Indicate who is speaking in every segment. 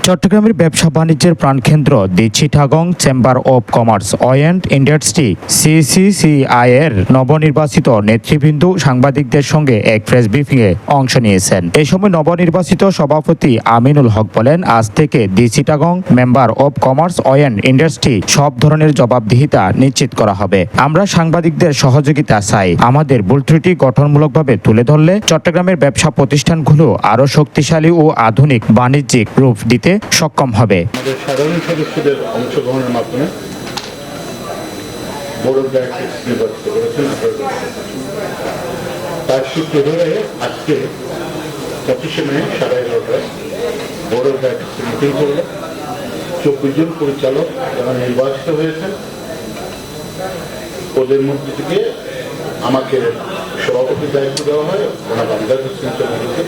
Speaker 1: চট্টগ্রামের ব্যবসা বাণিজ্যের প্রাণকেন্দ্র the Chittagong chamber of commerce and industry CCCI এর নবনির্বাচিত নেতৃবৃন্দ সাংবাদিকদের সঙ্গে এক প্রেস ব্রিফিংয়ে অংশ নিয়েছেন। এই সময় নবনির্বাচিত সভাপতি আমিনুল হক বলেন, আজ থেকে the Chittagong member of commerce and industry সব ধরনের জবাবদিহিতা নিশ্চিত করা হবে। আমরা সাংবাদিকদের সহযোগিতা চাই। আমাদের ভুল ত্রুটি গঠনমূলকভাবে তুলে ধরলে চট্টগ্রামের ব্যবসা প্রতিষ্ঠানগুলো আরও শক্তিশালী ও আধুনিক বাণিজ্যিক রূপ দিতে সক্ষম হবে।
Speaker 2: আমাদের সাধারণ সদস্যদের অংশগ্রহণের মাধ্যমে বোর্ড অব ডাইরেক্টরস নির্বাচিত করেছেন। তার সূত্র ধরে আজকে 25শে মে 11:30টায় বোর্ড অব ডাইরেক্টরস মিটিং করলে 24 জন পরিচালক যারা নির্বাচিত হয়েছেন ওদের মধ্যে থেকে আমাকে সভাপতির দায়িত্ব দেওয়া হয়। ওনার আমজাদ হোসেন চৌধুরীকে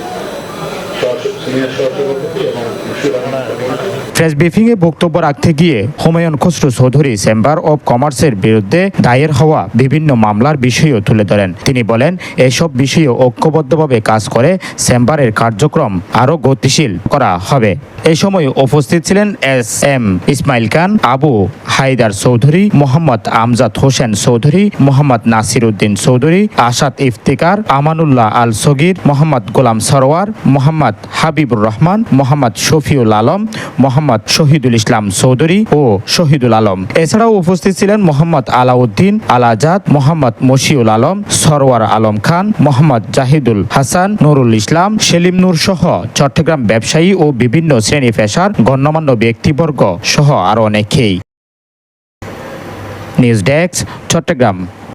Speaker 1: প্রেস ব্রিফিংয়ে বক্তব্য রাখতে গিয়ে হুমায়ুন খসরু চৌধুরী চেম্বার অব কমার্সের বিরুদ্ধে দায়ের হওয়া বিভিন্ন মামলার বিষয়ও তুলে ধরেন। তিনি বলেন, এসব বিষয়ে ঐক্যবদ্ধভাবে কাজ করে চেম্বারের কার্যক্রম আরও গতিশীল করা হবে। এই সময় উপস্থিত ছিলেন এস.এম. ইসমাইল খান, আবু হায়দার চৌধুরী, মোহাম্মদ আমজাদ হোসেন চৌধুরী, মোহাম্মদ নাসির উদ্দিন চৌধুরী, আসাদ ইফতিকার, আমানুল্লাহ আল সগির, মোহাম্মদ গোলাম সরওয়ার, মোহাম্মদ হাবিবুর রহমান, মোহাম্মদ শফিউল আলম, মোহাম্মদ শহীদুল ইসলাম চৌধুরী ও শহীদুল আলম। এছাড়াও উপস্থিত ছিলেন মোহাম্মদ আলাউদ্দিন আল আজাদ, মোহাম্মদ মশিউল আলম, সরওয়ার আলম খান, মোহাম্মদ জাহিদুল হাসান, নুরুল ইসলাম, সেলিম নূর সহ চট্টগ্রাম ব্যবসায়ী ও বিভিন্ন শ্রেণী পেশার গণ্যমান্য ব্যক্তিবর্গ সহ আরো অনেকেই। News desk, Chittagong.